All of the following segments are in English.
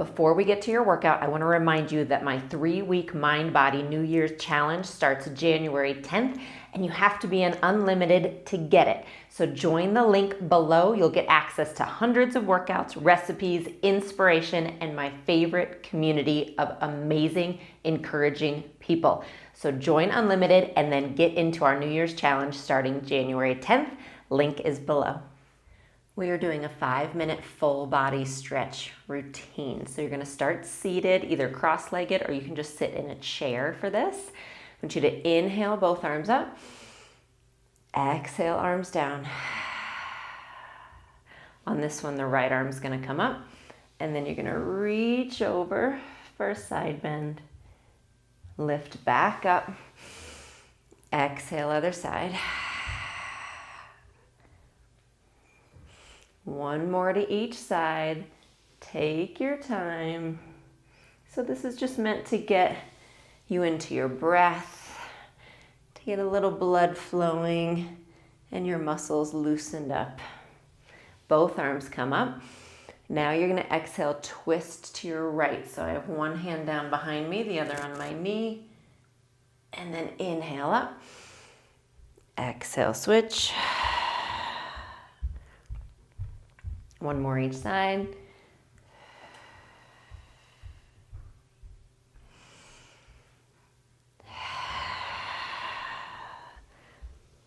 Before we get to your workout, I want to remind you that my 3-week MindBody New Year's Challenge starts January 10th, and you have to be an unlimited to get it. So join the link below. You'll get access to hundreds of workouts, recipes, inspiration, and my favorite community of amazing, encouraging people. So join Unlimited and then get into our New Year's Challenge starting January 10th. Link is below. We are doing a 5-minute full body stretch routine. So you're gonna start seated, either cross-legged, or you can just sit in a chair for this. I want you to inhale, both arms up. Exhale, arms down. On this one, the right arm's gonna come up, and then you're gonna reach over for a side bend. Lift back up. Exhale, other side. One more to each side. Take your time. So this is just meant to get you into your breath, to get a little blood flowing and your muscles loosened up. Both arms come up. Now you're going to exhale, twist to your right. So I have one hand down behind me, the other on my knee, and then inhale up. Exhale, switch. One more each side.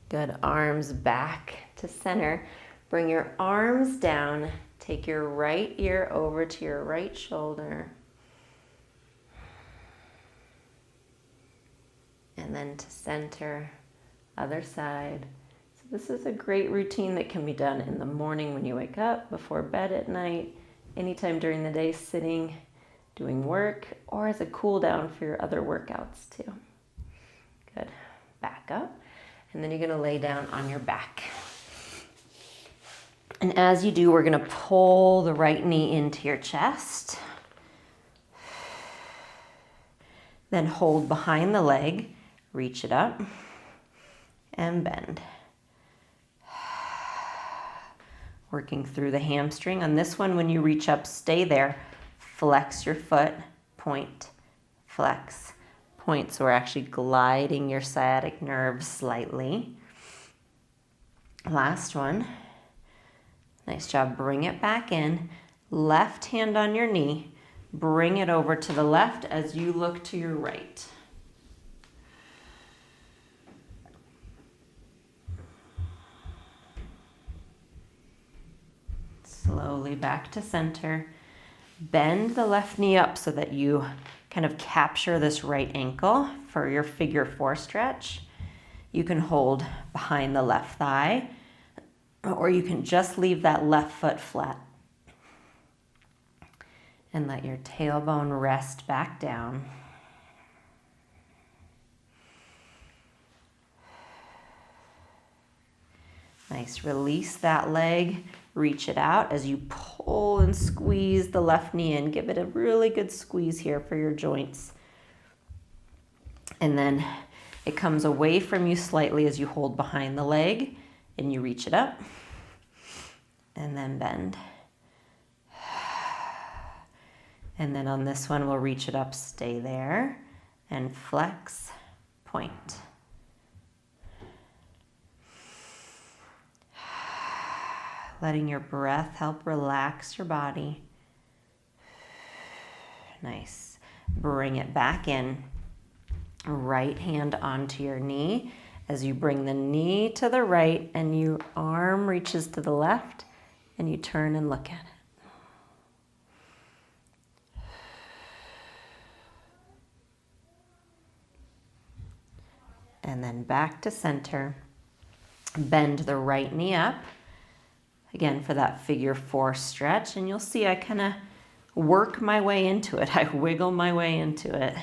Good, arms back to center. Bring your arms down. Take your right ear over to your right shoulder. And then to center, other side. This is a great routine that can be done in the morning when you wake up, before bed at night, anytime during the day, sitting, doing work, or as a cool down for your other workouts too. Good. Back up. And then you're going to lay down on your back. And as you do, we're going to pull the right knee into your chest. Then hold behind the leg, reach it up, and bend. Working through the hamstring. On this one, when you reach up, stay there. Flex your foot, point, flex, point. So we're actually gliding your sciatic nerve slightly. Last one. Nice job. Bring it back in. Left hand on your knee. Bring it over to the left as you look to your right. Slowly back to center. Bend the left knee up so that you kind of capture this right ankle for your figure 4 stretch. You can hold behind the left thigh, or you can just leave that left foot flat. And let your tailbone rest back down. Nice, release that leg. Reach it out as you pull and squeeze the left knee in. Give it a really good squeeze here for your joints. And then it comes away from you slightly as you hold behind the leg and you reach it up. And then bend. And then on this one, we'll reach it up, stay there, and flex, point. Letting your breath help relax your body. Nice. Bring it back in. Right hand onto your knee. As you bring the knee to the right and your arm reaches to the left and you turn and look at it. And then back to center. Bend the right knee up. Again, for that figure 4 stretch, and you'll see I kind of work my way into it. I wiggle my way into it.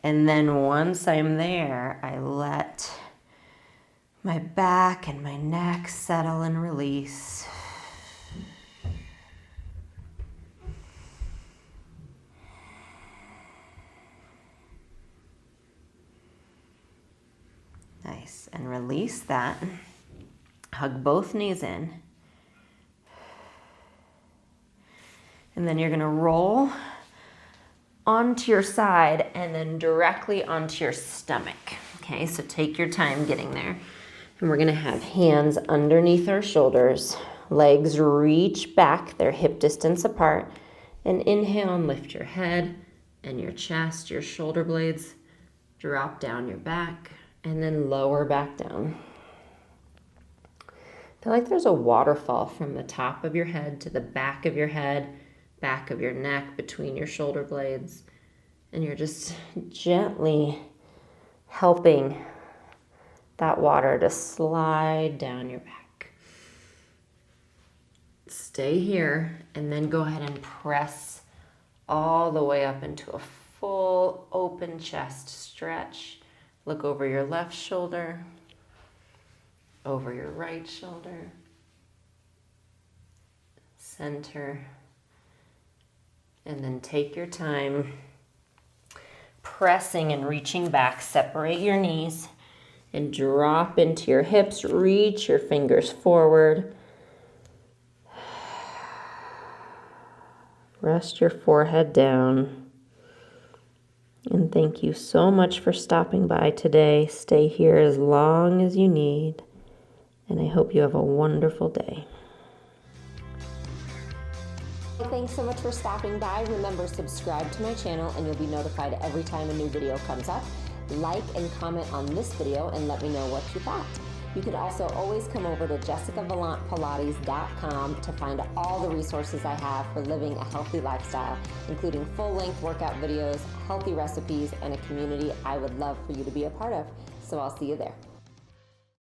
And then once I'm there, I let my back and my neck settle and release. Nice, and release that. Hug both knees in. And then you're gonna roll onto your side and then directly onto your stomach. Okay, so take your time getting there. And we're gonna have hands underneath our shoulders, legs reach back, they're hip distance apart, and inhale and lift your head and your chest, your shoulder blades, drop down your back, and then lower back down. Feel like there's a waterfall from the top of your head to the back of your head, back of your neck, between your shoulder blades, and you're just gently helping that water to slide down your back. Stay here, and then go ahead and press all the way up into a full open chest stretch. Look over your left shoulder, over your right shoulder, center, and then take your time pressing and reaching back. Separate your knees and drop into your hips. Reach your fingers forward. Rest your forehead down. And thank you so much for stopping by today. Stay here as long as you need. And I hope you have a wonderful day. Thanks so much for stopping by. Remember, subscribe to my channel and you'll be notified every time a new video comes up. Like and comment on this video and let me know what you thought. You could also always come over to jessicavalantpilates.com to find all the resources I have for living a healthy lifestyle, including full-length workout videos, healthy recipes, and a community I would love for you to be a part of. So I'll see you there.